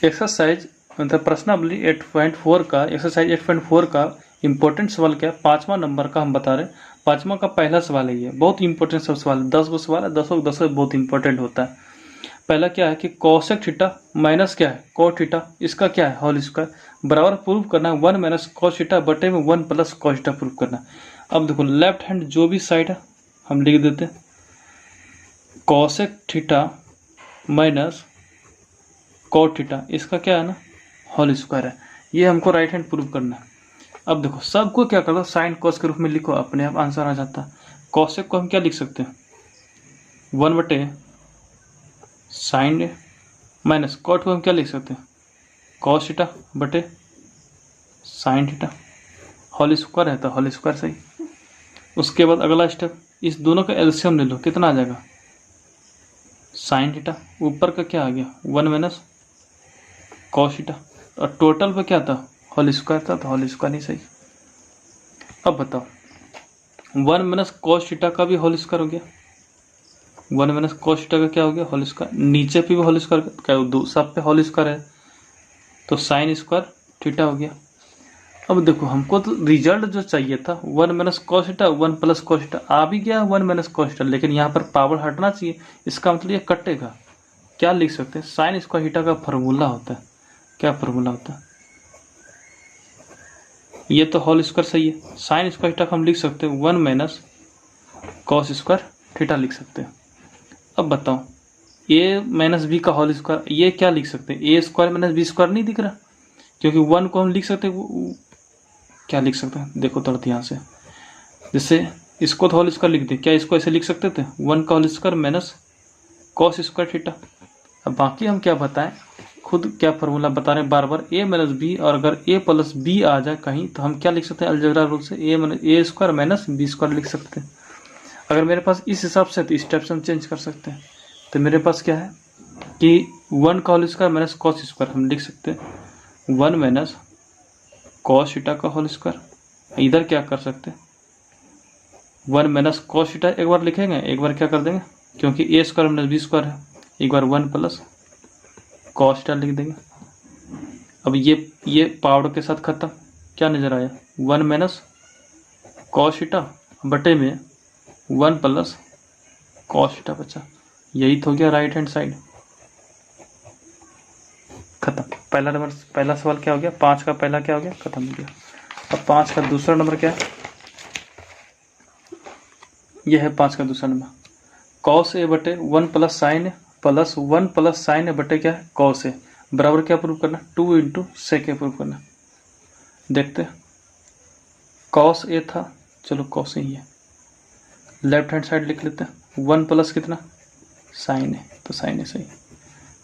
Exercise मतलब प्रश्नावली 8.4 का एक्सरसाइज 8.4 का इंपॉर्टेंट सवाल क्या है, 5वां नंबर का हम बता रहे हैं। 5वां का पहला सवाल है, ये बहुत इंपॉर्टेंट सब सवाल है। 10 गो सवाल है, 10 बहुत इंपॉर्टेंट होता है। पहला क्या है कि कोसेक थीटा माइनस क्या है कोट थीटा, इसका क्या है होल स्क्वायर बराबर प्रूव करना है 1 माइनस कोस थीटा बटे में 1 प्लस कोस थीटा प्रूव करना। अब देखो लेफ्ट हैंड जो भी साइड है हम लिख देते हैं cosec theta minus cot theta, इसका क्या है ना होल स्क्वायर है। ये हमको राइट हैंड प्रूव करना है। अब देखो सबको क्या करो साइन कॉस के रूप में लिखो, अपने आप आंसर आ जाता है। कोसेक को हम क्या लिख सकते हैं 1 बटे साइन माइनस कॉट को हम क्या लिख सकते हैं कॉस थीटा बटे साइन थीटा, होल स्क्वायर है तो होल स्क्वायर सही। उसके बाद अगला स्टेप इस दोनों का एलसीएम ले लो, कितना आ जाएगा साइन थीटा, ऊपर का क्या आ गया 1 माइनस कॉस थीटा, और टोटल पे क्या था होल स्क्वायर था तो होल स्क्वायर ही सही। अब बताओ 1 माइनस कॉस थीटा का भी होल स्क्वायर हो गया, 1 माइनस कॉस थीटा का क्या हो गया होल स्क्वायर, नीचे पे भी होल स्क्वायर क्या दो सब पे होल स्क्वायर है तो साइन स्क्वायर थीटा हो गया। अब देखो हमको तो रिजल्ट जो चाहिए था 1 minus cos theta 1 plus cos theta, आ भी गया 1 माइनस कॉस थीटा, लेकिन यहाँ पर पावर हटना चाहिए, इसका मतलब ये कटेगा। क्या लिख सकते हैं साइन स्क्वायर थीटा का फॉर्मूला होता है, क्या फॉर्मूला होता है, ये तो होल स्क्वायर सही है। साइन स्क्वायर थीटा हम लिख सकते हैं 1 माइनस कॉस स्क्वायर थीटा लिख सकते हैं। अब बताओ ए माइनस बी का होल स्क्वायर, ये क्या लिख सकते हैं ए स्क्वायर माइनस बी स्क्वायर नहीं दिख रहा, क्योंकि 1 को हम लिख सकते हैं क्या लिख सकते हैं देखो थोड़ा ध्यान से, जैसे इसको तो होल स्क्वायर लिख दे, क्या इसको ऐसे लिख सकते थे 1 का whole square minus cos square theta. अब बाकी हम क्या बताएं खुद क्या फॉर्मूला बता रहे हैं बार बार ए माइनस बी, और अगर ए प्लस बी आ जाए कहीं तो हम क्या लिख सकते हैं अलजेब्रा रूल से ए स्क्वायर माइनस बी स्क्वायर लिख सकते हैं। अगर मेरे पास इस हिसाब से तो इस टाइप से हम चेंज कर सकते हैं। तो मेरे पास क्या है कि 1 का whole square minus cos square हम लिख सकते हैं 1 माइनस कॉस थीटा का होल स्क्वायर। इधर क्या कर सकते हैं 1 माइनस कॉस थीटा एक बार लिखेंगे, एक बार क्या कर देंगे क्योंकि ए स्क्वायर माइनस बी स्क्वायर है, एक बार 1 प्लस कॉस थीटा लिख देंगे। अब ये पावर के साथ खत्म, क्या नजर आया 1 माइनस कॉस थीटा बटे में 1 प्लस कॉस थीटा बचा, यही तो हो गया राइट हैंड साइड, खत्म। पहला सवाल क्या हो गया 5 का पहला क्या हो गया खत्म हो गया। अब 5 का दूसरा नंबर क्या है, यह है 5 का दूसरा नंबर कॉस ए बटे 1 plus sign plus 1 plus sign बटे क्या है कॉस ए बराबर क्या प्रूव करना 2 इंटू सेक प्रूव करना। देखते कॉस ए था, चलो कॉस ए ही है, लेफ्ट हैंड साइड लिख लेते हैं 1 प्लस कितना साइन ए तो साइन ए सही,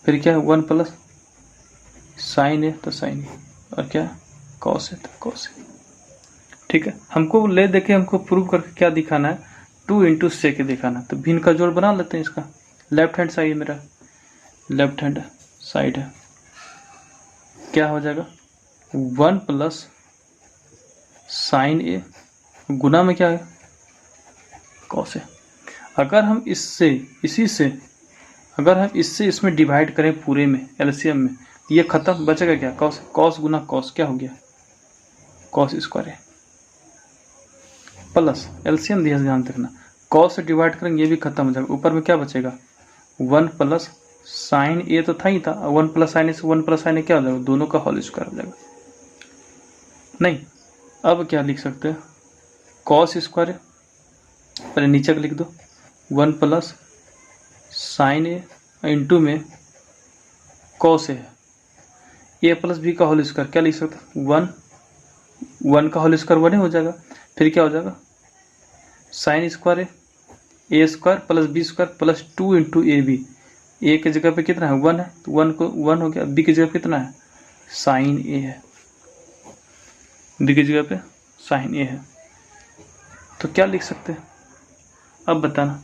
फिर क्या है 1 प्लस साइन ए तो साइन ए, और क्या कॉस ए तो कॉस ए। ठीक है, हमको ले देखे हमको प्रूव करके क्या दिखाना है 2 इंटू सेक दिखाना, तो भिन्न का जोड़ बना लेते हैं। इसका लेफ्ट हैंड साइड मेरा लेफ्ट हैंड साइड है, क्या हो जाएगा 1 प्लस साइन ए गुना में क्या है कॉस ए। अगर हम अगर हम इससे इसमें डिवाइड करें पूरे में एलसीएम में, ये खत्म, बचेगा क्या कॉस, कॉस गुना कॉस क्या हो गया कॉस स्क्वायर है प्लस एलसीएम दिया ध्यान रखना, कॉस से डिवाइड करेंगे ये भी खत्म हो जाएगा, ऊपर में क्या बचेगा 1 प्लस साइन ए तो था ही था, 1 प्लस साइन ए से 1 प्लस साइन ए क्या हो जाएगा दोनों का होल स्क्वायर हो जाएगा। नहीं, अब क्या लिख सकते हैं कॉस स्क्वायर है, पहले नीचे का लिख दो 1 प्लस साइन ए इंटू में कॉस ए प्लस बी का होल स्क्वायर क्या लिख सकते हैं 1 का होल स्क्वायर 1 ही हो जाएगा, फिर क्या हो जाएगा साइन स्क्वायर है A square plus B square plus 2 into A B, A की जगह पे कितना है 1 है तो 1 को 1 हो गया, बी की जगह कितना है साइन ए है, बी की जगह पे साइन ए है, तो क्या लिख सकते हैं अब बताना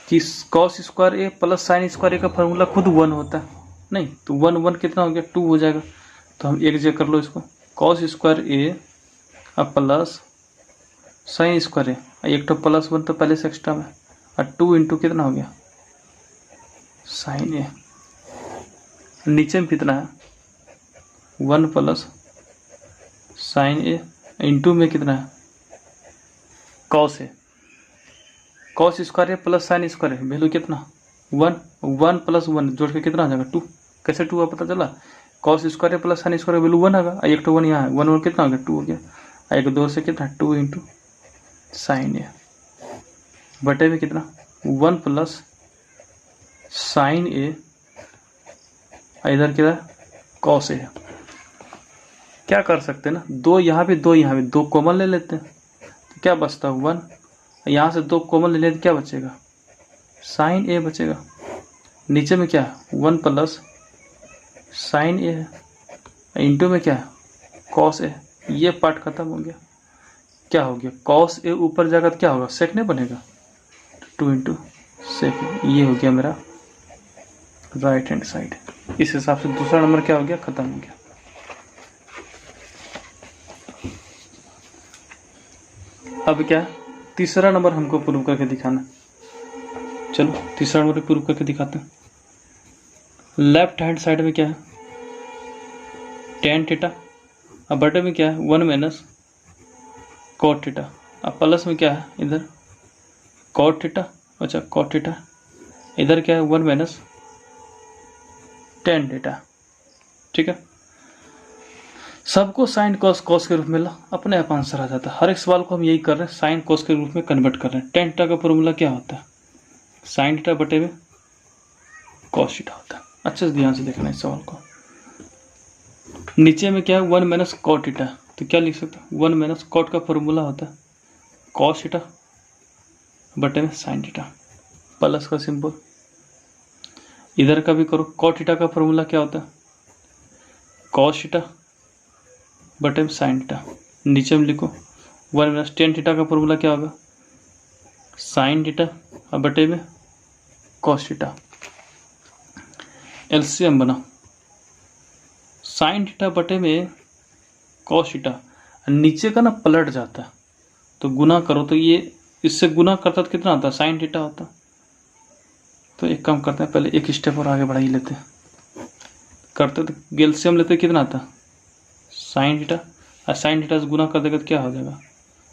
कि cos square A plus sign square ए का फॉर्मूला खुद 1 होता है, नहीं तो 1 कितना हो गया 2 हो जाएगा, तो हम एक जगह कर लो इसको कॉस स्क्वायर ए अब प्लस साइन स्क्वायर ए, एक तो प्लस 1 तो पहले से एक्स्ट्रा में, और 2 इंटू कितना हो गया साइन ए, नीचे में कितना है 1 प्लस साइन ए इंटू में कितना है कॉस ए, कॉस स्क्वायर है प्लस साइन स्क्वायर है, वैल्यू कितना 1 प्लस 1 जोड़ के कितना आ जाएगा 2। कैसे 2 पता चला, कॉस स्क्वायर है प्लस साइन स्क्वायर वैल्यू 1 आएगा, एक तो 1 यहाँ है, 1 कितना हो गया 2 हो गया, एक 2 से कितना 2 इंटू साइन ए बटे में कितना 1 प्लस साइन ए, इधर कितना कॉस ए है। क्या कर सकते हैं ना, 2 यहाँ पे 2 यहाँ पे 2 कॉमन ले लेते हैं, तो क्या बचता है 1, यहाँ से 2 कॉमन ले लेते क्या बचेगा साइन ए बचेगा। नीचे में क्या है 1 प्लस साइन ए है, इंटू में क्या है कॉस ए, ये पार्ट खत्म हो गया। क्या हो गया कॉस ए ऊपर जाकर क्या होगा सेक नहीं बनेगा, 2 इंटू सेक, ये हो गया मेरा राइट हैंड साइड। इस हिसाब से दूसरा नंबर क्या हो गया खत्म हो गया। अब क्या तीसरा नंबर हमको प्रूव करके दिखाना, चलो तीसरा नंबर प्रूव करके दिखाते हैं। लेफ्ट हैंड साइड में क्या है tan थीटा, अब बटे में क्या है 1 माइनस cot थीटा, अब प्लस में क्या है इधर cot थीटा, अच्छा cot थीटा, इधर क्या है 1 माइनस tan थीटा। ठीक है, सबको साइन कॉस कॉस के रूप में ला, अपने आप आंसर आ जाता है। हर एक सवाल को हम यही कर रहे हैं, साइन कॉस के रूप में कन्वर्ट कर रहे हैं। tan थीटा का फॉर्मूला क्या होता है साइन थीटा बटे में कॉस थीटा होता है। अच्छे से ध्यान से देखना इस सवाल को। नीचे में क्या है 1 माइनस कॉट थीटा, तो क्या लिख सकते हैं 1 माइनस कॉट का फॉर्मूला होता है कॉस थीटा बटे में साइन थीटा, प्लस का सिंबल। इधर का भी करो, कॉट थीटा का फॉर्मूला क्या होता है कॉस थीटा बटे में साइन थीटा, नीचे में लिखो 1 माइनस tan थीटा का फॉर्मूला क्या होगा साइन थीटा बटे में कॉस थीटा। एलसीएम बना, साइन थीटा बटे में कॉस थीटा, नीचे का ना पलट जाता है तो गुना करो, तो ये इससे गुना करता तो कितना आता है साइन थीटा होता। तो एक काम करते हैं, पहले एक स्टेप और आगे बढ़ा ही लेते हैं, करते तो एलसीएम लेते कितना आता साइन थीटा, और साइन थीटा से गुना कर देगा तो क्या हो जाएगा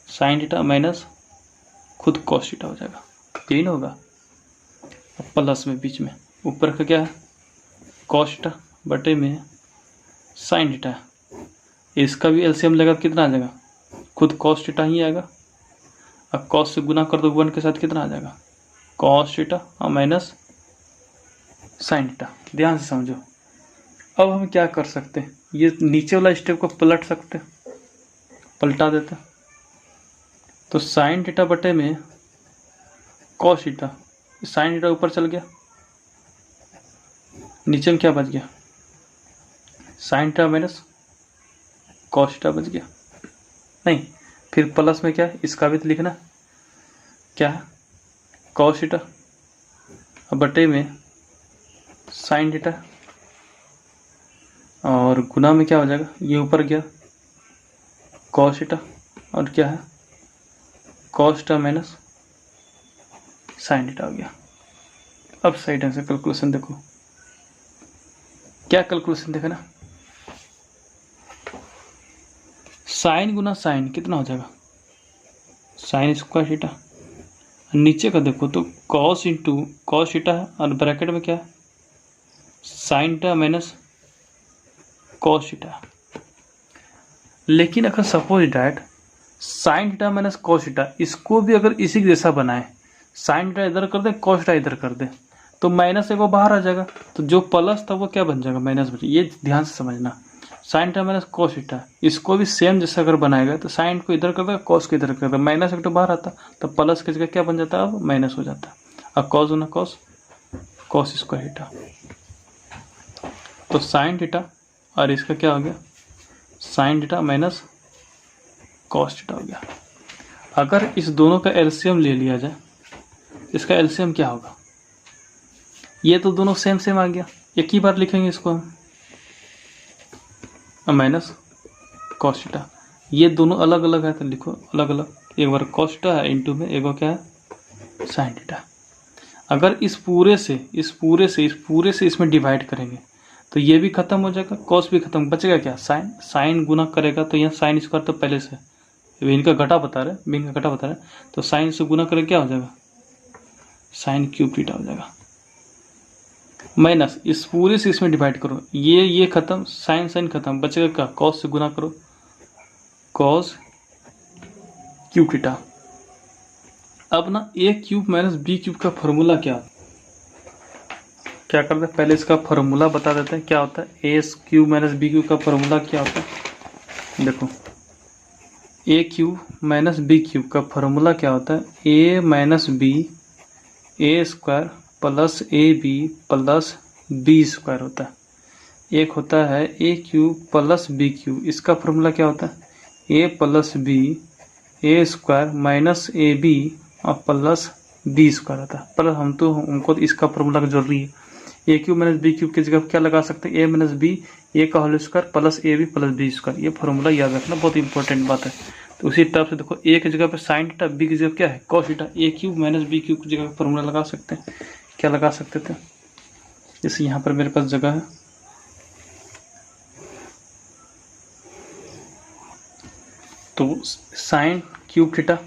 साइन थीटा माइनस खुद कॉस थीटा हो जाएगा, यही ना होगा। प्लस में बीच में ऊपर का क्या है कॉस थीटा बटे में साइन थीटा, इसका भी एलसीएम लेगा तो कितना आ जाएगा खुद कॉस थीटा ही आएगा। अब कॉस से गुना कर दो 1 के साथ कितना आ जाएगा कॉस थीटा और माइनस साइन थीटा। ध्यान से समझो। अब हम क्या कर सकते हैं, ये नीचे वाला स्टेप को पलट सकते हैं, पलटा देते हैं, तो साइन थीटा बटे में कॉस थीटा, साइन थीटा ऊपर चल गया, नीचे में क्या बच गया sign theta minus cos theta बच गया। नहीं, फिर प्लस में क्या है इसका भी तो लिखना, क्या है कॉस थीटा बटे में साइन थीटा, और गुना में क्या हो जाएगा ये ऊपर गया कॉस थीटा और क्या है cos theta minus sine theta हो गया। अब सही ढंग से कैलकुलेशन देखो, क्या कैलकुलेशन देखा ना, साइन गुना साइन कितना हो जाएगा साइन स्क्वायर थीटा, नीचे का देखो तो कॉस इंटू कॉस थीटा है और ब्रैकेट में क्या है sign theta minus cos theta. लेकिन अगर suppose that sign theta minus cos theta इसको भी अगर इसी जैसा बनाए, साइन थीटा इधर कर दे कॉस थीटा इधर कर दे, तो माइनस एक बाहर आ जाएगा, तो जो प्लस था वो क्या बन जाएगा माइनस बन जाएगा। ये ध्यान से समझना, sign theta minus cos theta इसको भी सेम जैसा अगर बनाएगा तो साइन को इधर कर देगा कॉस को इधर कर देगा, माइनस एक तो बाहर आता तो प्लस की जगह क्या बन जाता है अब माइनस हो जाता है। अब कॉस होना कॉस कॉस स्क्वायर थीटा, तो साइन थीटा और इसका क्या हो गया sign theta minus cos theta हो गया। अगर इस दोनों का एलसीएम ले लिया जाए, इसका एलसीएम क्या होगा, ये तो दोनों सेम सेम आ गया, एक ही बार लिखेंगे इसको हम माइनस कॉस थीटा, ये दोनों अलग अलग है तो लिखो अलग अलग, एक बार कॉस थीटा है इंटू में एक बार क्या है साइन थीटा। अगर इस पूरे से इसमें डिवाइड करेंगे तो ये भी खत्म हो जाएगा, कॉस भी खत्म, बचेगा क्या, साइन। साइन गुना करेगा तो यहाँ साइन स्क्वायर तो पहले से, इनका घटा बता रहे, इनका घटा बता रहे, तो साइन से गुना करेगा क्या हो जाएगा, साइन क्यूब थीटा हो जाएगा। माइनस इस पूरे से इसमें डिवाइड करो, ये खत्म, साइन साइन खत्म, बचेगा क्या, कॉस से गुना करो, कॉस क्यूब थीटा। अब ना ए क्यूब माइनस बी क्यूब का फॉर्मूला क्या करते हैं, पहले इसका फॉर्मूला बता देते हैं क्या होता है। A cube minus B cube का फॉर्मूला क्या होता है, देखो A cube minus B cube का फॉर्मूला क्या होता है, A minus B A square plus A B plus B square होता है। एक होता है A cube plus B cube, इसका फॉर्मूला क्या होता है, A plus B A square minus A B और प्लस बी स्क्वायर होता है। पर हमको तो इसका फॉर्मूला का जरूरी है। A cube minus B cube की जगह क्या लगा सकते हैं, ए माइनस बी ए का whole square plus A B plus B square. ये फॉर्मूला याद रखना, बहुत इंपॉर्टेंट बात है। तो उसी टाइप से देखो, ए की जगह पे साइन थीटा, बी की जगह क्या है, कॉस थीटा। ए क्यूब माइनस बी क्यूब की जगह फॉर्मूला लगा सकते हैं, क्या लगा सकते थे, जैसे यहाँ पर मेरे पास जगह है, तो sine cube theta,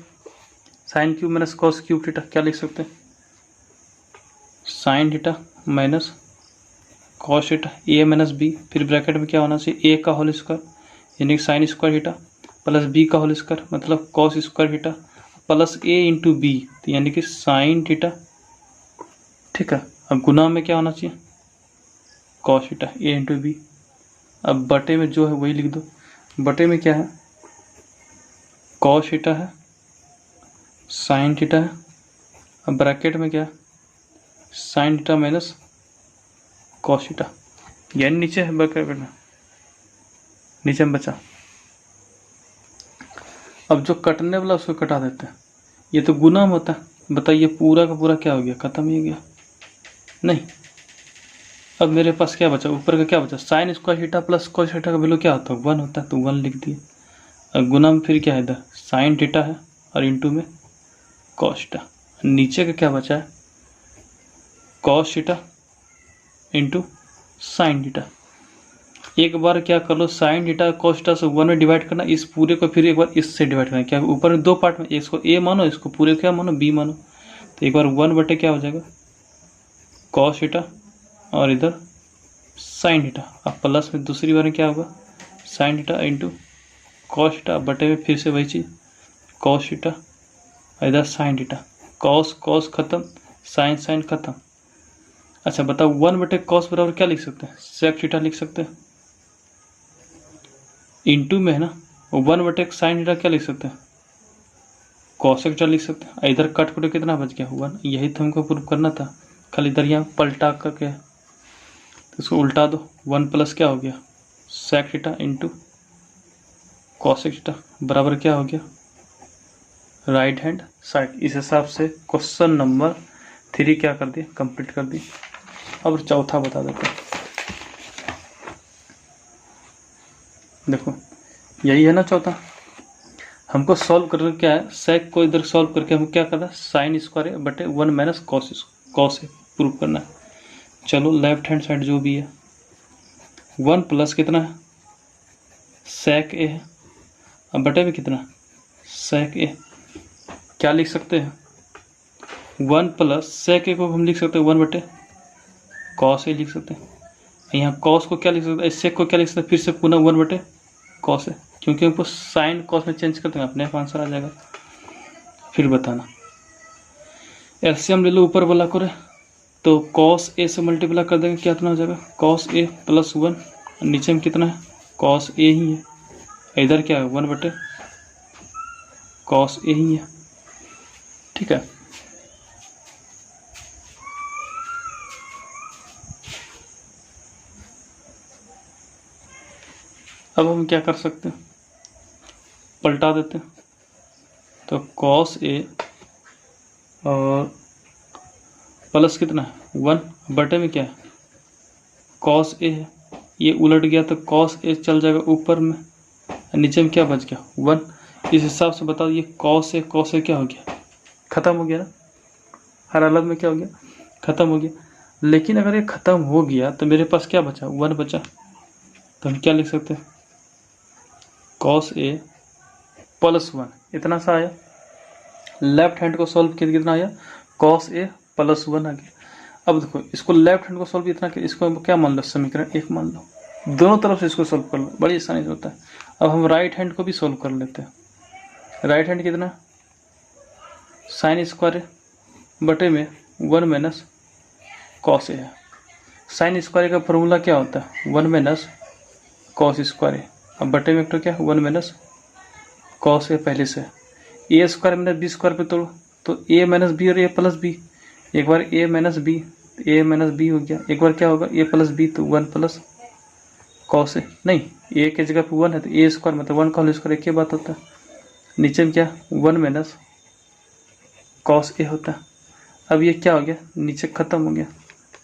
sine cube minus cos cube theta, क्या लिख सकते हैं, sine theta minus cos theta, A minus B, फिर ब्रैकेट में क्या होना चाहिए, ए का होल स्क्वायर यानी कि sine square theta plus B का होल स्क्वायर मतलब cos square theta plus A into B, तो यानी कि साइन थीटा, ठीक है। अब गुना में क्या होना चाहिए, कॉस थीटा ए इंटू बी। अब बटे में जो है वही लिख दो, बटे में क्या है, कॉस थीटा है, साइन थीटा है, अब ब्रैकेट में क्या है, sign theta minus cos theta, यानी नीचे है ब्रैकेट में, नीचे में बचा। अब जो कटने वाला उसको कटा देते हैं, ये तो गुना में होता है, बताइए पूरा का पूरा क्या हो गया, खत्म ही हो गया, नहीं। अब मेरे पास क्या बचा, ऊपर का क्या बचा, sign square theta plus cos theta का वैल्यू क्या होता है, 1 होता है, तो 1 लिख दिए। अब गुना में फिर क्या है, इधर साइन थीटा है और इंटू में कॉस थीटा, नीचे का क्या बचा है, cos theta into sine theta. एक बार क्या कर लो, साइन थीटा कॉस थीटा से 1 में डिवाइड करना, इस पूरे को फिर एक बार इससे डिवाइड करना, क्या ऊपर में दो पार्ट में, इसको ए मानो, इसको पूरे क्या मानो, बी मानो, तो एक बार 1 बटे क्या हो जाएगा, कॉस थीटा और इधर साइन थीटा। अब प्लस में दूसरी बार में क्या होगा, sine theta into cos theta, बटे में फिर से वही चीज़, कॉस थीटा इधर साइन थीटा, कॉस कॉस खत्म, साइन साइन खत्म। अच्छा बताओ, 1 बटे कॉस बराबर क्या लिख सकते हैं, सेक थीटा लिख सकते हैं, इंटू में है ना, 1 बटे साइन थीटा क्या लिख सकते हैं, कॉसेक थीटा लिख सकते हैं। इधर कट कट कितना बच गया, 1, यही तो हमको प्रूव करना था, खाली इधर यहाँ पलटा करके तो इसको उल्टा दो, 1 प्लस क्या हो गया, sec theta into cosec theta बराबर क्या हो गया, राइट हैंड साइड। इस हिसाब से क्वेश्चन नंबर 3 क्या कर दिए, कंप्लीट कर दिए। अब चौथा बता देते हैं, देखो यही है ना चौथा, हमको सॉल्व करना क्या है, सेक को इधर सॉल्व करके हम क्या करना है, साइन स्क्वायर बटे 1 माइनस कॉस प्रूव करना है। चलो लेफ्ट हैंड साइड जो भी है, 1 प्लस कितना है, सेक ए है, अब बटे में कितना, सेक ए, क्या लिख सकते हैं, 1 प्लस सेक ए को हम लिख सकते हैं 1 बटे कॉस ए लिख सकते हैं। यहाँ कॉस को क्या लिख सकते हैं, सेक को क्या लिख सकते हैं, फिर से पुनः 1 बटे कॉस है, क्योंकि हमको साइन कॉस में चेंज करते हैं, अपने आप आंसर आ जाएगा। फिर बताना, एलसीएम ले लो ऊपर वाला करे, तो कॉस ए से मल्टीप्लाई कर देंगे, क्या इतना हो जाएगा, कॉस ए प्लस 1, नीचे में कितना है, कॉस ए ही है, इधर क्या है 1 बटे कॉस ए ही है, ठीक है। अब हम क्या कर सकते हैं, पलटा देते हैं, तो कॉस ए और प्लस कितना है 1 बटे में क्या है, कॉस ए है, ये उलट गया तो कॉस ए चल जाएगा ऊपर में, नीचे में क्या बच गया 1। इस हिसाब से बताओ, ये कॉस ए क्या हो गया, खत्म हो गया ना, हर अलग में क्या हो गया, खत्म हो गया। लेकिन अगर ये खत्म हो गया तो मेरे पास क्या बचा, 1 बचा। तो हम क्या लिख सकते हैं, कॉस ए प्लस 1, इतना सा आया। लेफ्ट हैंड को सॉल्व किया कितना आया, कॉस ए प्लस 1 आ गया। अब देखो इसको लेफ्ट हैंड को सॉल्व इतना, इसको क्या मान लो, समीकरण 1 मान लो। दोनों तरफ से इसको सॉल्व कर लो, बड़ी आसानी से होता है। अब हम राइट हैंड को भी सॉल्व कर लेते हैं। राइट हैंड कितना, साइन स्क्वायर बटे में 1 माइनस कॉस ए है। साइन स्क्वायर का फॉर्मूला क्या होता है, 1 माइनस कॉस स्क्वायर। अब बटे में तो क्या, 1 माइनस कॉस ए पहले से। ए स्क्वायर माइनस बी स्क्वायर पे तोड़ो तो ए माइनस बी और ए प्लस बी। एक बार ए माइनस बी, ए माइनस बी हो गया। एक बार क्या होगा, ए प्लस बी तो 1 प्लस कॉस ए, नहीं ए के जगह पे 1 है तो ए स्क्वायर मतलब 1 का होल स्क्वायर एक ही बात होता है। नीचे में क्या, 1 माइनस कॉस ए होता है। अब ये क्या हो गया, नीचे खत्म हो गया,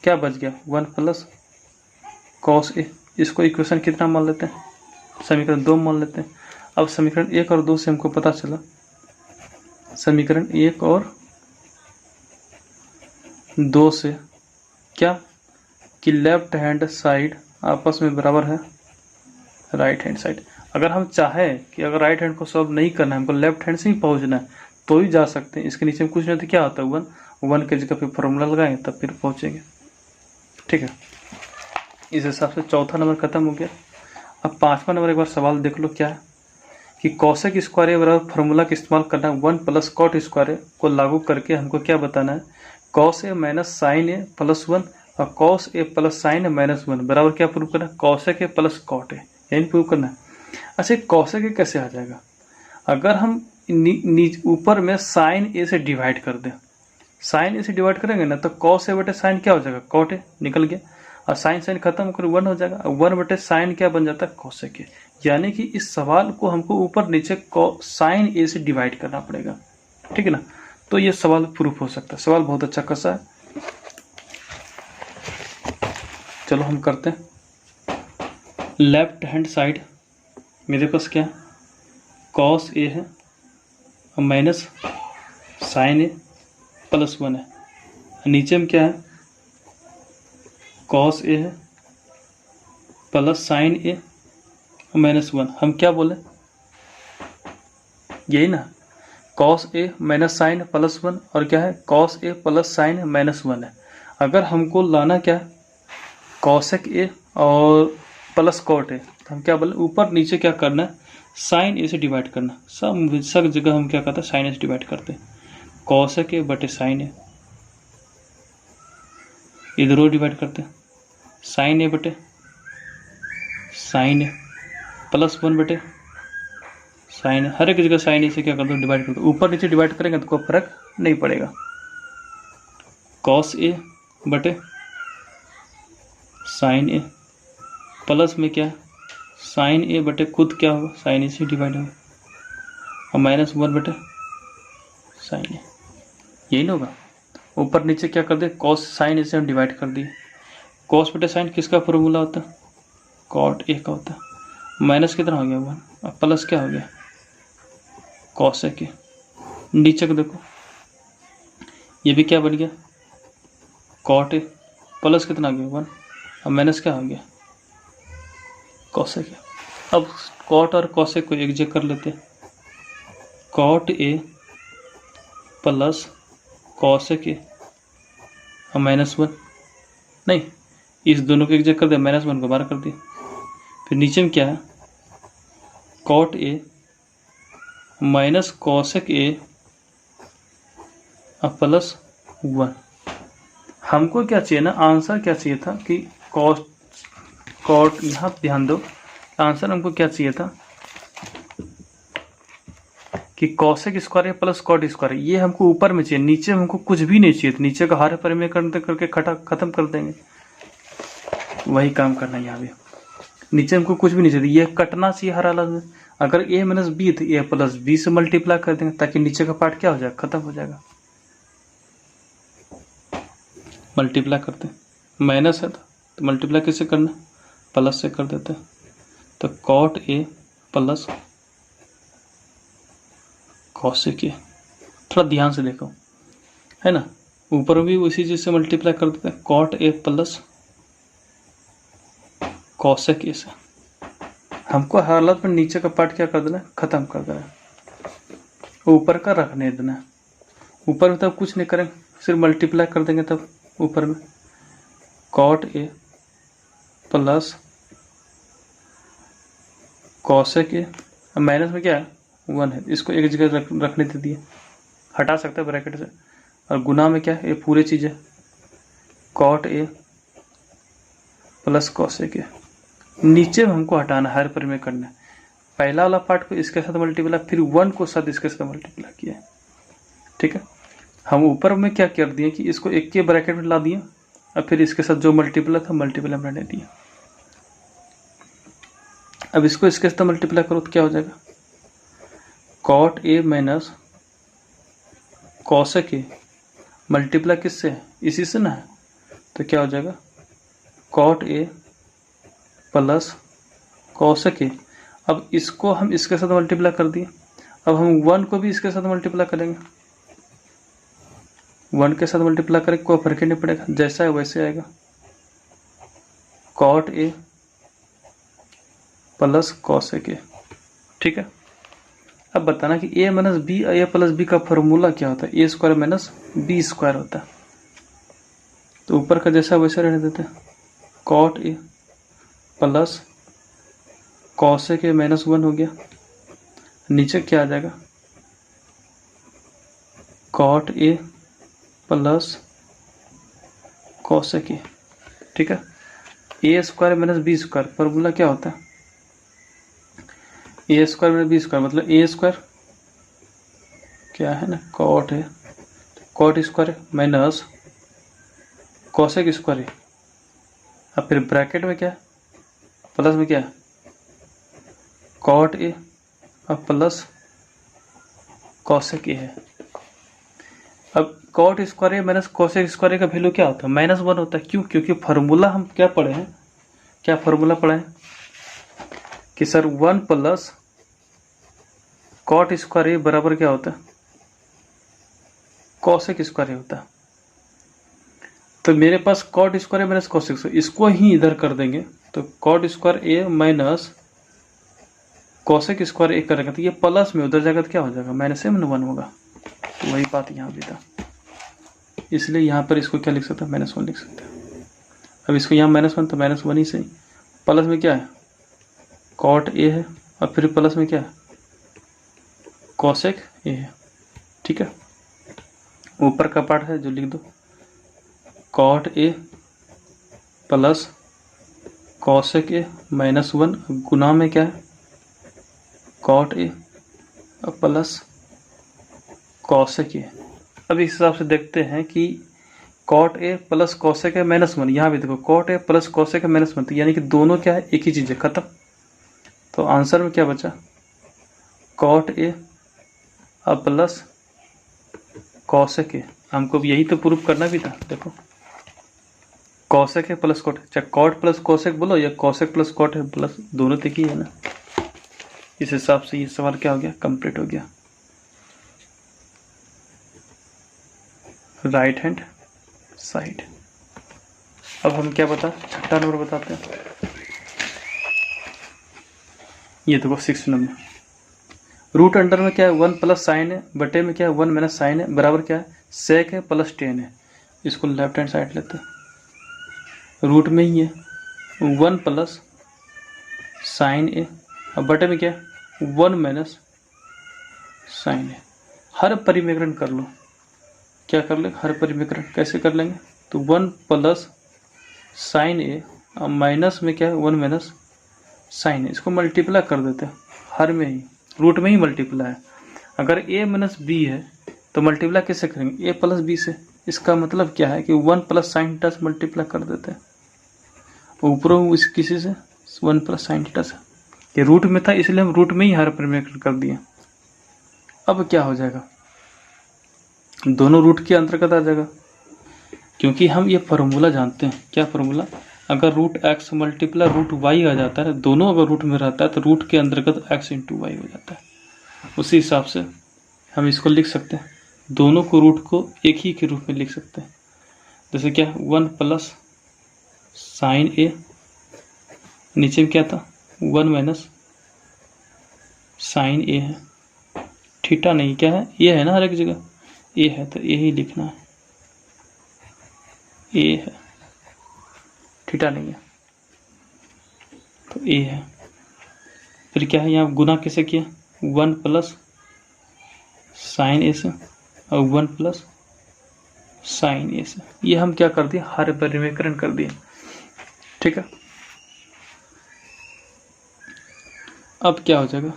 क्या बच गया, 1 प्लस कॉस ए। इसको इक्वेशन कितना मान लेते हैं, समीकरण 2 मान लेते हैं। अब समीकरण 1 और 2 से हमको पता चला, समीकरण 1 और 2 से क्या, कि लेफ्ट हैंड साइड आपस में बराबर है राइट हैंड साइड। अगर हम चाहें कि अगर राइट हैंड को सॉल्व नहीं करना है, हमको लेफ्ट हैंड से ही पहुंचना है, तो ही जा सकते हैं। इसके नीचे में कुछ नहीं तो क्या होता है, 1 के जगह पे फॉर्मूला लगाएंगे तब फिर पहुंचेंगे। ठीक है, इस हिसाब से चौथा नंबर खत्म हो गया। अब 5वां नंबर एक बार सवाल देख लो क्या है, कि कॉसेक स्क्वायर बराबर फॉर्मूला का इस्तेमाल करना है 1 प्लस कॉट स्क्वायर को लागू करके हमको क्या बताना है, cos A minus sine A plus 1 और cos A plus sine A minus 1 बराबर क्या प्रूव करना है, cosec A plus cot A, यही प्रूव करना है। अच्छा कॉसेक ए कैसे आ जाएगा, अगर हम ऊपर में साइन ए से डिवाइड कर दें, साइन ए से डिवाइड करेंगे ना तो कॉस ए बटे साइन क्या हो जाएगा, कॉट ए निकल गया, और साइन साइन खत्म होकर 1 हो जाएगा। 1 बटे साइन क्या बन जाता है, कॉसेक ए। यानी कि इस सवाल को हमको ऊपर नीचे साइन ए से डिवाइड करना पड़ेगा, ठीक है ना। तो ये सवाल प्रूफ हो सकता है, सवाल बहुत अच्छा खासा है। चलो हम करते हैं। लेफ्ट हैंड साइड मेरे पास क्या, कॉस ए है और माइनस साइन ए प्लस 1 है। नीचे में क्या है, कॉस ए है प्लस साइन ए और माइनस 1। हम क्या बोले, यही ना, cos A minus sign plus 1 और क्या है, cos A plus sign minus 1 है। अगर हमको लाना क्या, कॉसेक ए और प्लस कॉट ए, तो हम क्या बोले, ऊपर नीचे क्या करना है, साइन ए से डिवाइड करना। सब जगह हम क्या करते हैं, साइन ए से डिवाइड करते हैं। कॉसेक ए बटे साइन ए, इधरों डिवाइड करते हैं, साइन ए बटे साइन ए प्लस 1 बटे साइन, हर एक जगह साइन ए से क्या करते हैं, डिवाइड करते हैं। ऊपर नीचे डिवाइड करेंगे तो कोई फर्क नहीं पड़ेगा। कॉस ए बटे साइन ए प्लस में क्या, साइन ए बटे खुद क्या होगा, साइन ए से डिवाइड होगा, और माइनस 1 बटे साइन ए, यही ना होगा। ऊपर नीचे क्या कर दे, कॉस साइन ए से हम डिवाइड कर दिए। कॉस बटे साइन किसका फॉर्मूला होता है, कॉट ए का होता है। माइनस कितना हो गया 1 और प्लस क्या हो गया, कॉसेक ए। नीचे को देखो, ये भी क्या बन गया, कॉट ए, प्लस कितना हो गया 1 और माइनस क्या हो गया, कॉसेक ए। अब कॉट और कॉसेक को एक जगह कर लेते हैं, cot A plus cosec A और माइनस 1, नहीं इस दोनों को एक जगह कर दिया, माइनस 1 को बाहर कर दिया। फिर नीचे में क्या है, cot A minus cosec A और प्लस 1। हमको क्या चाहिए ना, आंसर क्या चाहिए था कि कॉट, यहाँ ध्यान दो, आंसर हमको क्या चाहिए था कि cosec square plus cot square, ये हमको ऊपर में चाहिए, नीचे हमको कुछ भी नहीं चाहिए। नीचे का हर परिमेय करके खत्म कर देंगे, वही काम करना है यहाँ भी। नीचे हमको कुछ भी नहीं चाहिए, ये कटना चाहिए हर अलग में। अगर ए माइनस बी तो ए प्लस बी से मल्टीप्लाई कर देंगे ताकि नीचे का पार्ट क्या हो जाएगा, खत्म हो जाएगा। मल्टीप्लाई करते हैं, माइनस है तो मल्टीप्लाई कैसे करना, प्लस से कर देते हैं। तो cot A plus cosec A, थोड़ा ध्यान से देखो है ना, ऊपर भी उसी चीज से मल्टीप्लाई कर देते हैं, cot A plus cosec A से। हमको हालत में नीचे का पार्ट क्या कर देना, खत्म कर देना, ऊपर का रखने देना। ऊपर में तब कुछ नहीं करेंगे, सिर्फ मल्टीप्लाई कर देंगे। तब ऊपर में cot A plus cosec A, minus में क्या है 1 है, इसको एक जगह रखने दे दिए, हटा सकते हैं ब्रैकेट से। और गुना में क्या है, ये पूरे चीज़ है, cot A plus cosec A. नीचे में हमको हटाना, हर पर में करना है। पहला वाला पार्ट को इसके साथ मल्टीप्लाई, फिर 1 को साथ इसके साथ मल्टीप्लाई किया, ठीक है। हम ऊपर में क्या कर दिए कि इसको एक के ब्रैकेट में ला दिए, और फिर इसके साथ जो मल्टीप्लाई था मल्टीप्लाई में रहने दिया। अब इसको इसके साथ मल्टीप्लाई करो तो क्या हो जाएगा, cot A minus cosec A, multiply किससे है, इसी से ना है, तो क्या हो जाएगा cot A plus cosec A. अब इसको हम इसके साथ मल्टीप्लाई कर दिए, अब हम 1 को भी इसके साथ मल्टीप्लाई करेंगे, 1 के साथ मल्टीप्लाई करेंगे, कोई फर्क ही नहीं पड़ेगा, जैसा है वैसे आएगा, cot A plus cosec A, ठीक है। अब बताना कि A minus B, A plus B का फॉर्मूला क्या होता है, A square minus B square होता है। तो ऊपर का जैसा वैसा रहने देते हैं, cot A plus cosec A minus 1 हो गया, नीचे क्या आ जाएगा, cot A plus cosec A, ठीक है। A square minus B square formula क्या होता है, A square minus B square मतलब ए स्क्वायर क्या है ना, कॉट है, cot square minus cosec square है, अब फिर ब्रैकेट में क्या है, प्लस में क्या है, कॉट ए और प्लस कॉसेक ए है। अब कॉट स्क्वायर ए माइनस कॉसेक स्क्वायर का वैल्यू क्या होता है, -1 होता है। क्यों, क्योंकि फार्मूला हम क्या पढ़े हैं, क्या फार्मूला पढ़े हैं कि सर 1 प्लस कॉट स्क्वायर ए बराबर क्या होता है, कॉसेक स्क्वायर ए होता है। तो मेरे पास कॉट स्क्वायर ए माइनस कॉसेक स्क्वायर, इसको ही इधर कर देंगे, तो कॉट स्क्वायर ए माइनस कॉसेक स्क्वायर ए करेंगे तो ये प्लस में उधर जाएगा तो क्या हो जाएगा, -1 होगा। तो वही बात यहाँ भी था, इसलिए यहाँ पर इसको क्या लिख सकते हैं, -1 लिख सकते हैं। अब इसको यहाँ -1 तो -1 ही सही, प्लस में क्या है, कॉट ए है, और फिर प्लस में क्या है, कॉसेक ए है, ठीक है। ऊपर का पार्ट है जो लिख दो, cot A plus cosec A -1 गुना में क्या है, cot A plus cosec A. अब इस हिसाब से देखते हैं कि cot A plus cosec A -1, यहाँ भी देखो cot A plus cosec A -1, तो यानी कि दोनों क्या है, एक ही चीज़ है, खत्म। तो आंसर में क्या बचा, कॉट ए और प्लस कॉसेक ए। हमको यही तो प्रूफ करना भी था, देखो कॉसेक ए प्लस कॉट, चाहे कॉट प्लस कॉसेक बोलो या कॉसेक प्लस कॉट है प्लस, दोनों तक ही है ना। इस हिसाब से ये सवाल क्या हो गया, कंप्लीट हो गया। Right hand side. अब हम क्या बता, छठा नंबर बताते हैं। ये देखो 6 नंबर, रूट अंडर में क्या है 1 प्लस साइन है, बटे में क्या है 1 माइनस साइन है, बराबर क्या है सेक है प्लस टेन है। इसको लेफ्ट हैंड साइड लेते हैं, रूट में ही है 1 प्लस साइन ए, और बटे में क्या है 1 माइनस साइन है। हर परिमेकरण कर लो, क्या कर ले, हर परिमेकरण कैसे कर लेंगे, तो 1 प्लस साइन ए और माइनस में क्या है 1 माइनस साइन ए, इसको मल्टीप्लाई कर देते हैं, हर में ही रूट में ही मल्टीप्लाई है। अगर a माइनस बी है तो मल्टीप्लाई कैसे करेंगे, a प्लस बी से। इसका मतलब क्या है कि 1 प्लस साइन थीटा से मल्टीप्लाई कर देते हैं, ऊपरों इस किसी से 1 प्लस साइन थीटा से। ये रूट में था इसलिए हम रूट में ही हर परिमेकरण कर दिए। अब क्या हो जाएगा, दोनों रूट के अंतर्गत आ जाएगा, क्योंकि हम ये फार्मूला जानते हैं। क्या फार्मूला, अगर root X multiply root Y आ जाता है, दोनों अगर रूट में रहता है तो रूट के अंतर्गत एक्स इंटू वाई हो जाता है। उसी हिसाब से हम इसको लिख सकते हैं दोनों को रूट को एक ही के रूप में लिख सकते हैं। जैसे क्या 1 प्लस साइन ए, नीचे में क्या था 1 माइनस साइन ए है, थीटा नहीं, क्या है ए है ना, हर एक जगह ए है तो ए ही लिखना है, ए है, थीटा नहीं है तो ए है। फिर क्या है यहाँ गुना कैसे किया 1 प्लस साइन ए से और 1 प्लस साइन ए से, ये हम क्या कर दिए हर परिमेयकरण कर दिए। ठीक है, अब क्या हो जाएगा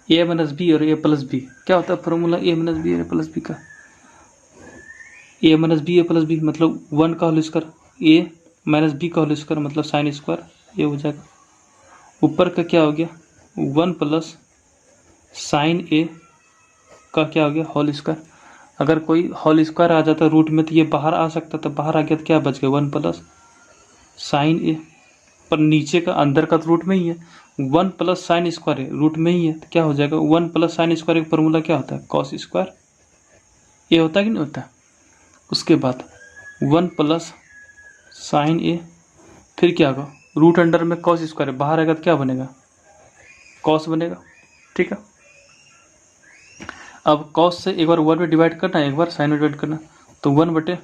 ए माइनस बी और ए प्लस बी, क्या होता है फॉर्मूला ए माइनस बी और ए प्लस बी का, ए minus B A plus B मतलब 1 का होल स्क्वायर, ए माइनस बी का होल स्क्वायर मतलब साइन स्क्वायर, ये हो जाएगा। ऊपर का क्या हो गया 1 प्लस साइन ए का क्या हो गया होल स्क्वायर, अगर कोई होल स्क्वायर आ जाता रूट में तो ये बाहर आ सकता था, बाहर आ गया तो क्या बच गया 1 प्लस साइन ए, पर नीचे का अंदर का तो रूट में ही है, 1 प्लस साइन स्क्वायर है रूट में ही है तो क्या हो जाएगा 1 प्लस साइन स्क्वायर का फॉर्मूला क्या होता है कॉस स्क्वायर, ये होता है कि नहीं होता। उसके बाद 1 प्लस साइन ए, फिर क्या होगा रूट अंडर में कॉस स्क्वायर है, बाहर आएगा तो क्या बनेगा कॉस बनेगा। ठीक है, अब कॉस से एक बार 1 में डिवाइड करना है, एक बार साइन में डिवाइड करना, तो 1 बटे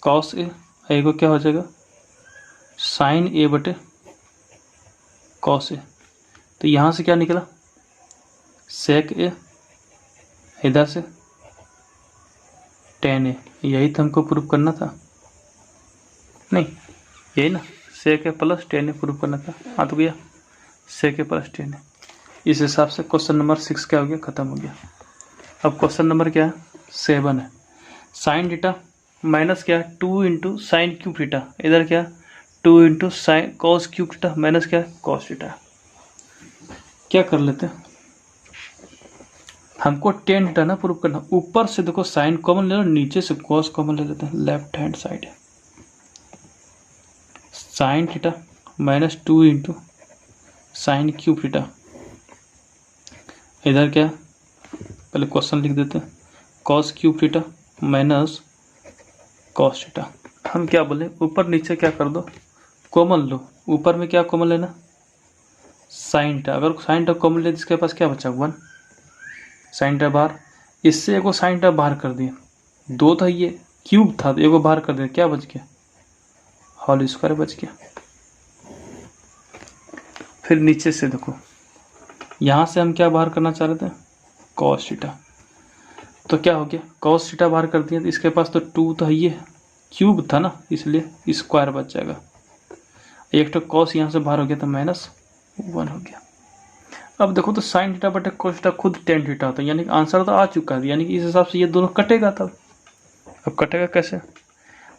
कॉस ए, एक बार क्या हो जाएगा साइन ए बटे कॉस ए, तो यहाँ से क्या निकला सेक ए, इधर से टेन ए, यही तो हमको प्रूफ करना था, नहीं यही ना सेक ए प्लस टेन ए प्रूफ करना था, आ तो गया सेक ए प्लस टेन ए। इस हिसाब से क्वेश्चन नंबर 6 क्या हो गया खत्म हो गया। अब क्वेश्चन नंबर क्या है 7 है, साइन थीटा माइनस क्या 2 इंटू साइन क्यूब थीटा, इधर क्या 2 into sine cos cube theta minus क्या कॉस थीटा। क्या कर लेते हैं हमको टेन थीटा ना प्रूफ करना, ऊपर से देखो साइन कॉमन ले लो, नीचे से कॉस कॉमन ले लेते हैं, लेफ्ट हैंड साइड है sign theta minus 2 into sine cube theta, इधर क्या पहले क्वेश्चन लिख देते हैं cos cube theta minus cos theta. हम क्या बोले ऊपर नीचे क्या कर दो कॉमन लो, ऊपर में क्या कॉमन लेना साइन थीटा, अगर साइन थीटा कॉमन ले इसके पास क्या बचा 1 साइन थीटा बाहर, इससे एगो साइन थीटा बाहर कर दिया, 2 था ये क्यूब था तो एगो बाहर कर दिया, क्या बच गया होल स्क्वायर बच गया। फिर नीचे से देखो यहाँ से हम क्या बाहर करना चाह रहे थे कॉस थीटा, तो क्या हो गया कॉस थीटा बाहर कर दिया, तो इसके पास तो 2 तो है ये क्यूब था ना इसलिए स्क्वायर बच जाएगा, एक तो कॉस यहाँ से बाहर हो गया तो -1 हो गया। अब देखो तो साइन थीटा बटे कॉस थीटा खुद टेन थीटा होता है, यानी कि आंसर तो आ चुका है, यानी कि इस हिसाब से ये दोनों कटेगा तब। अब कटेगा कैसे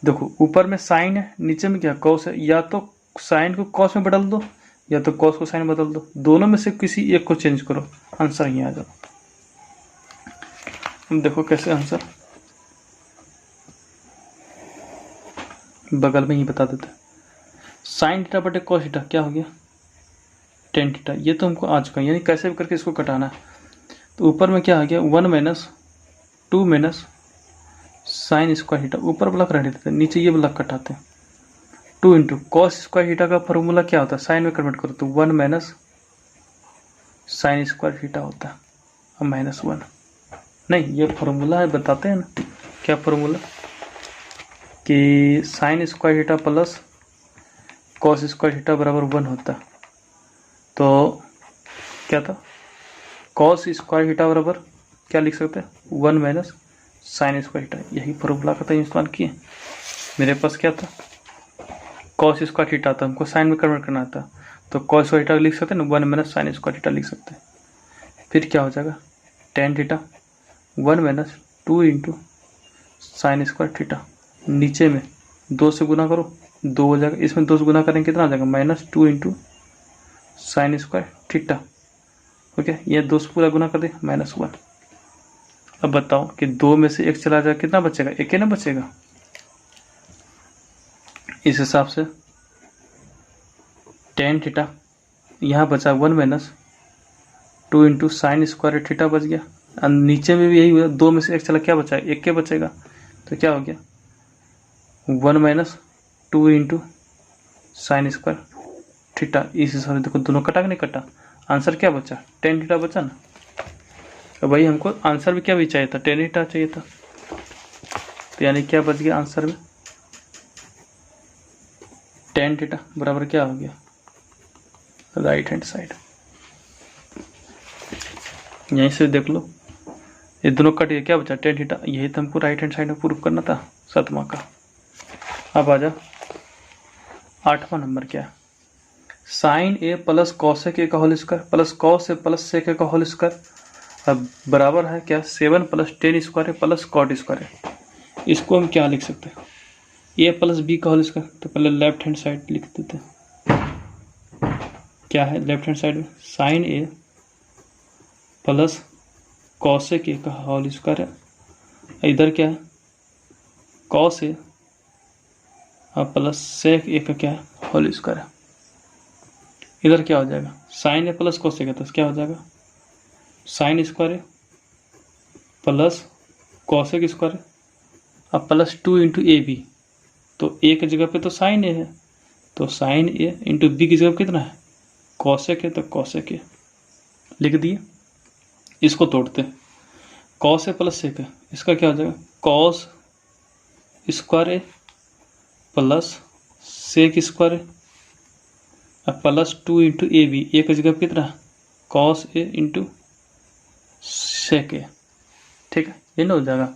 देखो ऊपर में साइन है नीचे में क्या कॉस है, या तो साइन को कॉस में बदल दो या तो कॉस को साइन बदल दो, दोनों में से किसी एक को चेंज करो, आंसर यहाँ आ जाओ। हम देखो कैसे आंसर बगल में ही बता देते, साइन थीटा बटे कॉस थीटा क्या हो गया टेन थीटा, ये तो हमको आ चुका है, यानी कैसे भी करके इसको कटाना है। तो ऊपर में क्या आ गया 1 minus 2 minus sign square theta, ऊपर ब्लॉक रह देते हैं, नीचे ये ब्लॉक कटाते हैं, 2 इंटू कॉस स्क्वायर थीटा का फॉर्मूला क्या होता है साइन में कन्वर्ट करो तो 1 माइनस साइन स्क्वायर थीटा होता है, अब -1 नहीं ये फॉर्मूला है बताते हैं ना क्या फॉर्मूला कि sine square theta plus cos square theta बराबर 1 होता है, तो क्या था कॉस स्क्वायर थीटा बराबर क्या लिख सकते हैं 1 माइनस साइन स्क्वायर थीटा, यही फॉर्मूला का था इस्तेमाल किए। मेरे पास क्या था कॉस स्क्वायर थीटा था, हमको साइन में कन्वर्ट करना था, तो कॉस स्क्वायर थीटा लिख सकते हैं ना 1 माइनस साइन स्क्वायर थीटा लिख सकते हैं। फिर क्या हो जाएगा tan theta 1 minus 2 into sine square theta, नीचे में 2 से गुना करो 2 हो जाएगा, इसमें 2 से गुना करेंगे कितना आ जाएगा -2 into sine square theta, okay ये 2 से पूरा गुना कर दे -1। अब बताओ कि 2 में से 1 चला जाए कितना बचेगा 1 ही ना बचेगा, इस हिसाब से टेन थीटा यहाँ बचा 1 minus 2 into sine square theta बच गया, नीचे में भी यही हुआ, 2 में से 1 चला, क्या बचा, 1 क्या बचेगा, तो क्या हो गया 1 minus 2 into sine square theta. इस हिसाब से देखो दोनों कटा कि नहीं कटा, आंसर क्या बचा, टेन थीटा बचा ना। तो भाई हमको आंसर भी क्या भी चाहिए था, टेन थीटा चाहिए था। तो यानी क्या बच गया आंसर में, टेन थीटा बराबर क्या हो गया, राइट हैंड साइड। यहीं से देख लो, ये दोनों कट गए, क्या बचा टेन थीटा। यही तो हमको राइट हैंड साइड में प्रूफ करना था 7वां का। अब आ जा 8वां नंबर क्या है, sine A plus cosec A का whole square plus cos A plus sec A का होल स्क्वायर अब बराबर है क्या 7 प्लस टेन स्क्वायर है प्लस कॉट स्क्वायर है। इसको हम क्या लिख सकते हैं, ए प्लस बी का होल स्क्वायर। तो पहले लेफ्ट हैंड साइड लिख देते हैं, क्या है लेफ्ट हैंड साइड में sine A plus cosec A का होल स्क्वायर है, इधर क्या है कॉस ए और प्लस सेक ए का क्या है होल स्क्वायर है। इधर क्या हो जाएगा sine A plus cosec A, तो क्या हो जाएगा sine square A plus cosec square और प्लस 2 इंटू ए बी। तो ए की जगह पे तो साइन ए है, तो साइन ए इंटू बी की जगह कितना है कॉसेक है, तो कॉसेक ए लिख दिए। इसको तोड़ते हैं, कॉस ए प्लस सेक है, इसका क्या हो जाएगा cos square A plus sec square ए और plus 2 into A B. A की जगह कितना है कॉस ए इंटू सेक ए, ठीक है ये ना हो जाएगा।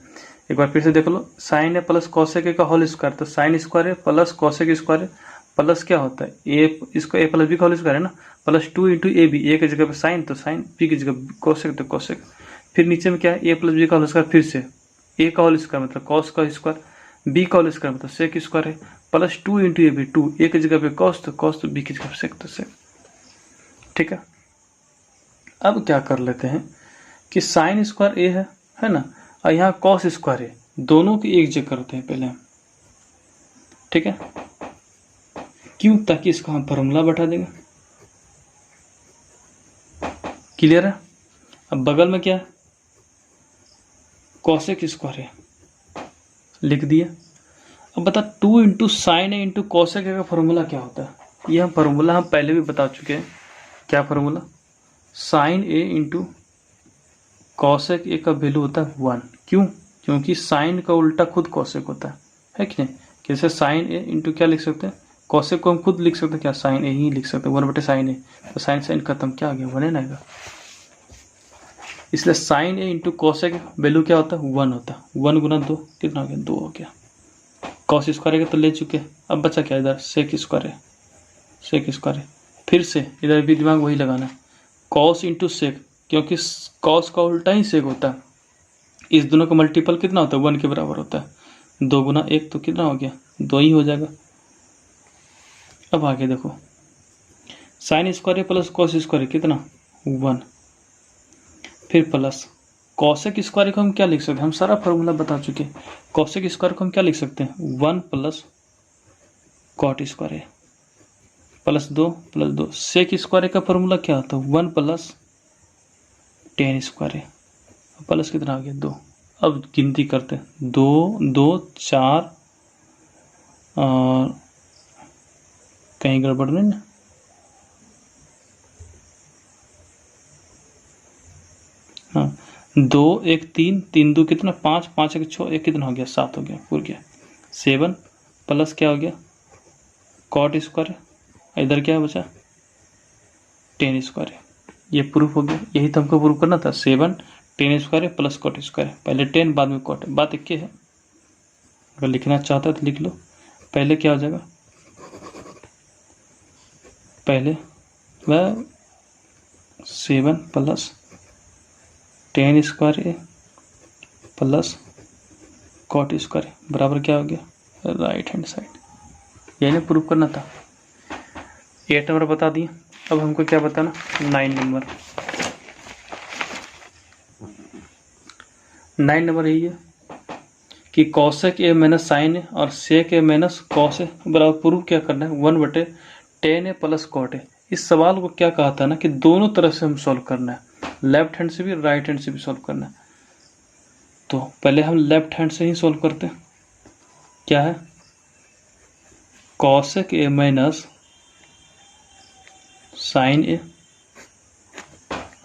एक बार फिर से देख लो, sine A plus cosec A का होल स्क्वायर, तो sine square A plus cosec square plus क्या होता है ए, इसको ए प्लस बी का होल स्क्वायर है ना, plus 2 into A B. A की जगह पे साइन, तो साइन, बी की जगह कॉसेक, तो कॉसेक। फिर नीचे में क्या है ए प्लस बी का होल स्क्वायर, फिर से ए का होल स्क्वायर मतलब कॉस का स्क्वायर, बी का होल स्क्वायर मतलब सेक स्क्वायर है, प्लस 2 इंटू ए बी 2, ए की जगह पे कॉस, तो कॉस, तो बी की जगह पे सेक, तो सेक, ठीक है। अब क्या कर लेते हैं कि साइन स्क्वायर ए है ना, और यहाँ कॉस स्क्वायर है, दोनों की एक जगह करते हैं पहले हम, ठीक है क्यों, ताकि इसका हम फॉर्मूला बैठा देंगे, क्लियर है। अब बगल में क्या है कॉसेक स्क्वायर है, लिख दिया। अब बता 2 into sine A into cosec का फॉर्मूला क्या होता है, यह फॉर्मूला हम पहले भी बता चुके हैं। क्या formula, sine A into cosec A का वैल्यू होता है 1। क्यों, क्योंकि साइन का उल्टा खुद कॉसेक होता है कि नहीं। कैसे साइन ए इंटू क्या लिख सकते हैं, कॉसेक को हम खुद लिख सकते हैं, क्या साइन ए ही लिख सकते हैं, 1/sin ए। तो साइन साइन खत्म, क्या आ गया 1 ना आएगा। इसलिए sign A into cosec value क्या होता है 1 होता है। 1 गुना 2 कितना हो गया 2 हो गया। कॉस स्क्वायर का तो ले चुके, अब बचा क्या इधर सेक स्क्वायर है, सेक स्क्वायर है। फिर से इधर भी दिमाग वही लगाना है, कॉस इंटू सेक, क्योंकि कॉस का उल्टा ही सेक होता है। इस दोनों का मल्टीपल कितना होता है 1 के बराबर होता है। 2 गुना 1 तो कितना हो गया 2 ही हो जाएगा। अब आगे देखो, sine square plus cos square कितना 1, फिर प्लस कॉसेक स्क्वायर को हम क्या लिख सकते हैं, हम सारा फॉर्मूला बता चुके हैं। कॉसेक स्क्वायर को हम क्या लिख सकते हैं 1 प्लस कॉट स्क्वायर है प्लस 2 सेक स्क्वायर का फॉर्मूला क्या होता है 1 प्लस टेन स्क्वायर है प्लस कितना आ गया 2। अब गिनती करते हैं 2 2 4 और कहीं गड़बड़ नहीं ना, हाँ 2 1 3 3 2 कितना 5 5 1 6 1 कितना हो गया 7 हो गया, पूर गया 7 प्लस क्या हो गया कॉट स्क्वायर, इधर क्या बचा टेन स्क्वायर है। ये प्रूफ हो गया, यही तो हमको प्रूफ करना था। 7 tan square plus cot square, पहले 10 बाद में कॉट, बात एक है। अगर लिखना चाहता है तो लिख लो, पहले क्या हो जाएगा पहले वह 7 plus tan square A plus cot square बराबर क्या हो गया राइट हैंड साइड। यही प्रूफ करना था। 8 नंबर बता दिए, अब हमको क्या बताना 9 नंबर। 9 नंबर यही है कि कॉसेक ए माइनस साइन ए और सेक ए माइनस कॉस ए बराबर प्रूफ क्या करना है 1/10 ए प्लस कॉट ए। इस सवाल को क्या कहा था ना कि दोनों तरह से हम सॉल्व करना है। लेफ्ट हैंड से भी राइट हैंड से भी सॉल्व करना है। तो पहले हम लेफ्ट हैंड से ही सॉल्व करते हैं। क्या है, cosec A minus sine A,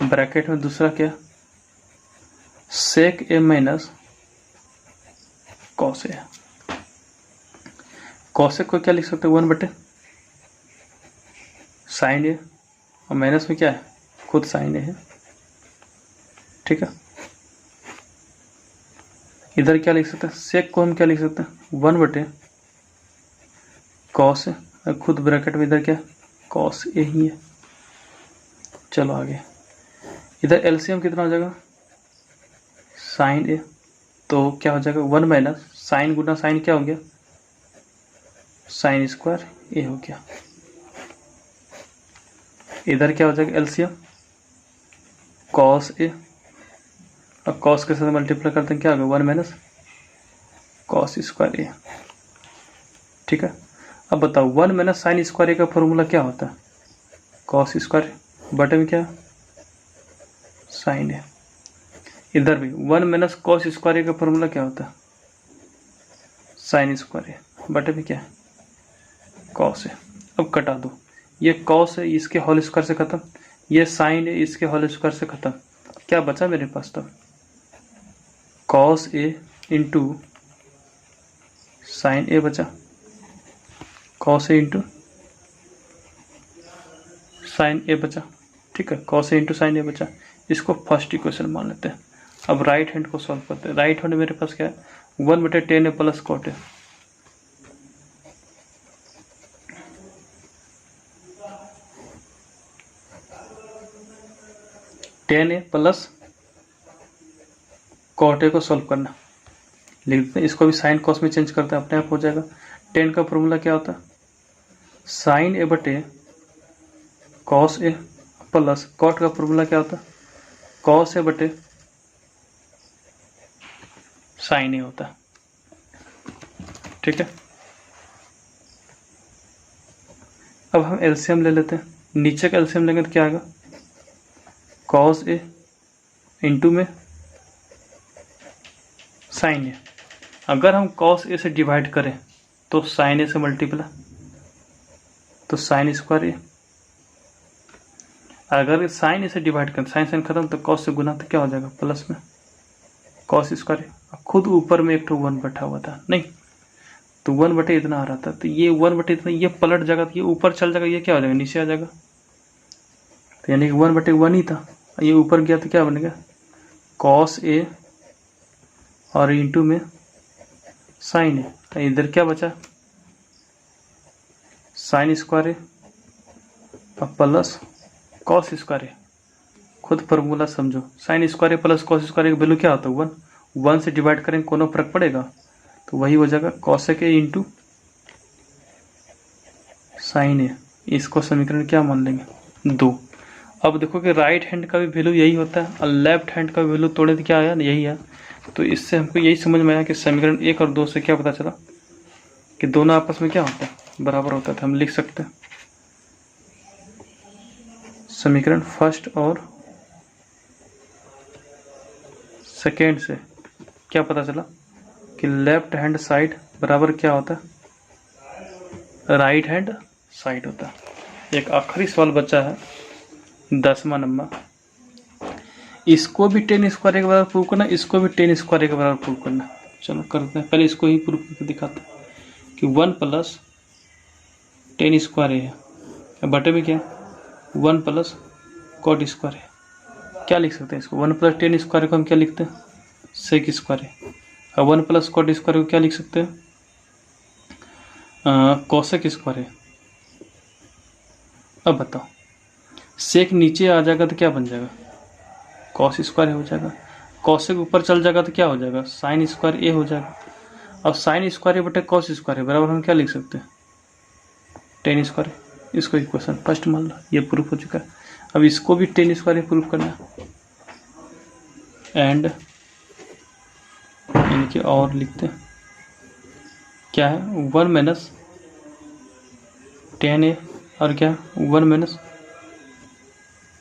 bracket में दूसरा क्या, sec A minus cos A. Cosec को क्या लिख सकते हैं, 1 बटे साइन ए, और माइनस में क्या है, खुद साइन ए है। ठीक है, इधर क्या लिख सकते हैं, सेक को हम क्या लिख सकते हैं, 1 बटे कॉस ए, और खुद ब्रैकेट में इधर क्या कॉस ए ही है। चलो आगे, इधर एलसीएम कितना हो जाएगा, साइन ए, तो क्या हो जाएगा 1 माइनस साइन गुना साइन क्या हो गया, साइन स्क्वायर ए हो गया। इधर क्या हो जाएगा एलसीएम, कॉस ए, और कॉस के साथ मल्टीप्लाई करते हैं क्या होगा, 1 माइनस कॉस स्क्वायर ए। ठीक है, अब बताओ 1 माइनस साइन स्क्वायर ए का फॉर्मूला क्या होता है, कॉस स्क्वायर बटे में क्या साइन ए। इधर भी 1 माइनस कॉस स्क्वायर ए का फॉर्मूला क्या होता है, साइन स्क्वायर ए बटे में क्या है कॉस है। अब कटा दो, ये कॉस है इसके होल स्क्वायर से खत्म, ये साइन है इसके होल स्क्वायर से खत्म, क्या बचा मेरे पास तब, कॉस ए इंटू साइन ए बचा, कॉस ए इंटू साइन ए बचा। ठीक है, कॉस ए इंटू साइन ए बचा, इसको फर्स्ट इक्वेशन मान लेते हैं। अब राइट हैंड को सॉल्व करते हैं। राइट हैंड मेरे पास क्या है, 1 बटे 10 A plus cot A, ten A plus cot A को सॉल्व करना, लिख देते हैं। इसको भी साइन कॉस में चेंज करते हैं, अपने आप हो जाएगा। 10 का फॉर्मूला क्या होता है, साइन ए बटे कॉस ए, प्लस कॉट का फॉर्मूला क्या होता है, कॉस ए बटे साइन ए होता है। ठीक है, अब हम एलसीएम ले लेते हैं। नीचे का एलसीएम लेंगे तो क्या आएगा, कॉस ए इंटू में साइन ए। अगर हम कॉस ए से डिवाइड करें तो साइन ए से मल्टीप्लाई, तो साइन स्क्वायर ए। अगर साइन ए से डिवाइड करें, साइन साइन खत्म, तो कॉस से गुना, तो क्या हो जाएगा प्लस में कॉस स्क्वायर ए। खुद ऊपर में एक तो 1 बैठा हुआ था, नहीं तो 1 बटे इतना आ रहा था, तो ये 1 बटे इतना ये पलट जाएगा, तो ये ऊपर चल जाएगा, ये क्या हो जाएगा नीचे आ जाएगा, तो यानी कि 1 बटे 1 ही था, ये ऊपर गया तो क्या बनेगा कॉस ए और इंटू में साइन ए। तो इधर क्या बचा, साइन स्क्वायर ए और प्लस कॉस स्क्वायर ए। खुद फॉर्मूला समझो, sign square A plus cos square ए का वैल्यू क्या होता है 1 से डिवाइड करेंगे कोनो फर्क पड़ेगा, तो वही हो जाएगा कॉसेक ए इंटू साइन ए। इसको समीकरण क्या मान लेंगे 2। अब देखो कि राइट हैंड का भी वैल्यू यही होता है और लेफ्ट हैंड का वैल्यू तोड़े तो क्या आया, यही है। तो इससे हमको यही समझ में आया कि समीकरण 1 और 2 से क्या पता चला कि दोनों आपस में क्या होता है, बराबर होता है। तो हम लिख सकते हैं समीकरण फर्स्ट और सेकेंड से क्या पता चला कि लेफ्ट हैंड साइड बराबर क्या होता है, राइट हैंड साइड होता है। एक आखिरी सवाल बचा है 10वां नंबर, इसको भी 10 स्क्वायर के बराबर प्रूव करना, इसको भी 10 स्क्वायर के बराबर प्रूव करना। चलो करते हैं, पहले इसको ही प्रूव करके दिखाते हैं कि 1 प्लस 10 स्क्वायर है, बटे में क्या 1 प्लस कॉट स्क्वायर है। क्या लिख सकते हैं इसको, 1 प्लस 10 स्क्वायर को हम क्या लिखते हैं सेक स्क्वायर है, और 1 प्लस कॉट स्क्वायर को क्या लिख सकते हैं कोसेक स्क्वायर है। अब बताओ सेक नीचे आ जाएगा तो क्या बन जाएगा कॉस स्क्वायर हो जाएगा, कॉसेक ऊपर चल जाएगा तो क्या हो जाएगा साइन स्क्वायर ए हो जाएगा। अब साइन स्क्वायर ए बटे कॉस स्क्वायर है बराबर हम क्या लिख सकते हैं 10 स्क्वायर। इसको इक्वेशन फर्स्ट मान लो, ये प्रूफ हो चुका है। अब इसको भी 10 स्क्वायर प्रूफ करना एंड इनके और लिखते हैं क्या है 1 माइनस 10 ए और क्या 1 माइनस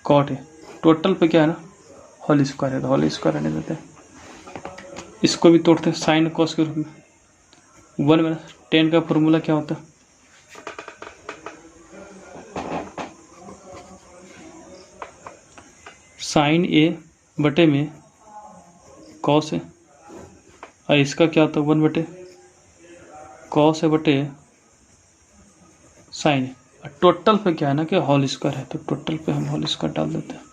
कॉट ए। टोटल पे क्या है ना होल स्क्वायर है तो होल स्क्वायर रहने देते हैं। इसको भी तोड़ते हैं साइन कॉस के रूप में। 1 माइनस टेन का फॉर्मूला क्या होता है, साइन ए बटे में कॉस है, और इसका क्या होता है 1 बटे कॉस है बटे साइन है। और टोटल पे क्या है ना कि होल स्क्वायर है, तो टोटल पे हम होल स्क्वायर डाल देते हैं।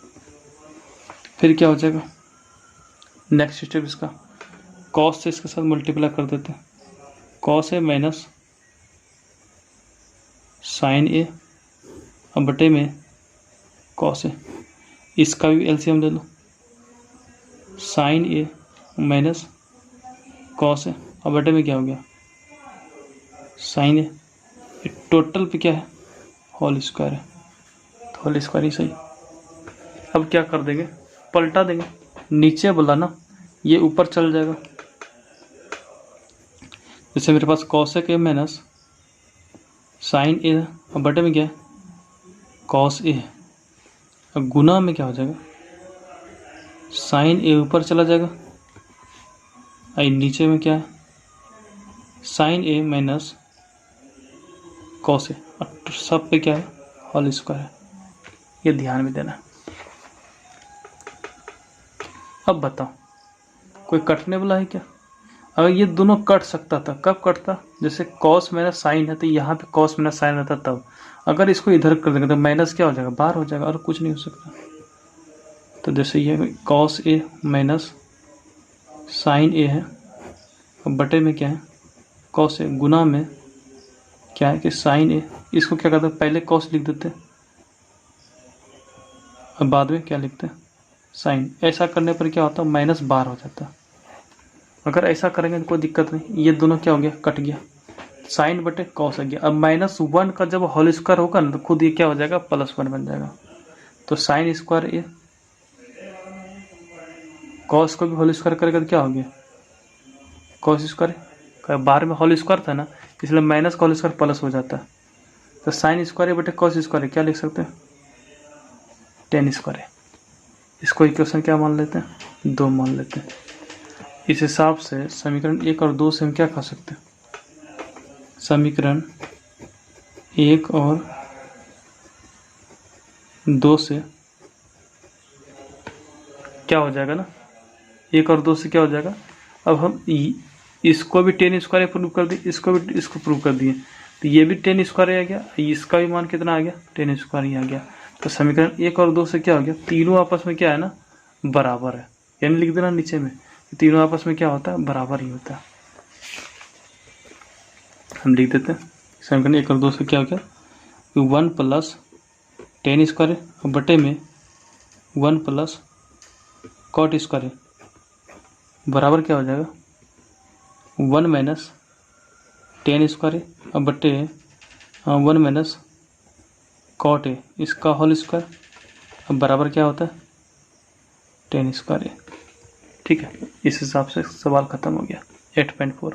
फिर क्या हो जाएगा नेक्स्ट स्टेप इसका, कॉस से इसके साथ मल्टीप्लाई कर देते हैं। कॉस ए माइनस साइन ए और बटे में कॉस ए, इसका भी एलसीएम ले लो। साइन ए माइनस कॉस ए और बटे में क्या हो गया साइन ए। टोटल पे क्या है होल स्क्वायर है, तो होल स्क्वायर ही सही। अब क्या कर देंगे, पलटा देंगे, नीचे बोला ना ये ऊपर चल जाएगा। जैसे मेरे पास कॉसेक ए माइनस साइन ए और बटे में क्या है कॉस ए, और गुना में क्या हो जाएगा साइन ए ऊपर चला जाएगा, और नीचे में क्या है साइन ए माइनस कॉस ए, और सब पे क्या है होल स्क्वायर है। ये ध्यान में देना। अब बताओ कोई कटने वाला है क्या? अगर ये दोनों कट सकता था, कब कटता, जैसे कॉस माइनस साइन है तो यहाँ पे कॉस माइनस साइन रहता तब। अगर इसको इधर कर देंगे तो माइनस क्या हो जाएगा बाहर हो जाएगा, और कुछ नहीं हो सकता। तो जैसे ये कॉस ए माइनस साइन ए है, और बटे में क्या है कॉस ए, गुना में क्या है कि साइन ए। इसको क्या करते हैं पहले कॉस लिख देते हैं और बाद में क्या लिखते हैं साइन। ऐसा करने पर क्या होता है माइनस बाहर हो जाता है। अगर ऐसा करेंगे तो कोई दिक्कत नहीं, ये दोनों क्या हो गया कट गया, साइन बटे कॉस आ गया। अब -1 का जब होल स्क्वायर होगा ना तो खुद ये क्या हो जाएगा +1 बन जाएगा। तो साइन स्क्वायर ए कॉस को भी होल स्क्वायर करेगा तो क्या हो गया कॉस स्क्वायर। बाहर में होल स्क्वायर था ना इसलिए माइनस का होल स्क्वायर प्लस हो जाता है। तो साइन स्क्वायर बटे कॉस स्क्वायर क्या लिख सकते हैं टेन स्क्वायर। इसको इक्वेशन क्या मान लेते हैं 2 मान लेते हैं। इस हिसाब से समीकरण 1 और 2 से हम क्या खा सकते हैं, समीकरण 1 और 2 से क्या हो जाएगा ना, 1 और 2 से क्या हो जाएगा। अब हम इसको भी टेन स्क्वायर प्रूव कर दिए, इसको भी इसको प्रूव कर दिए, तो ये भी टेन स्क्वायर आ गया, इसका भी मान कितना आ गया टेन स्क्वायर ही आ गया। तो समीकरण 1 और 2 से क्या हो गया, तीनों आपस में क्या है ना बराबर है। यानी लिख देना नीचे में तीनों आपस में क्या होता है बराबर ही होता है। हम लिख देते हैं समीकरण 1 और 2 से क्या हो गया 1 प्लस टेन स्क्वायर और बटे में 1 प्लस कॉट स्क्वायर बराबर क्या हो जाएगा 1 माइनस टेन स्क्वायर और बटे 1 माइनस कॉट ए, इसका होल स्क्वायर। अब बराबर क्या होता है टेन स्क्वायर। ठीक है, इस हिसाब से सवाल खत्म हो गया 8.4।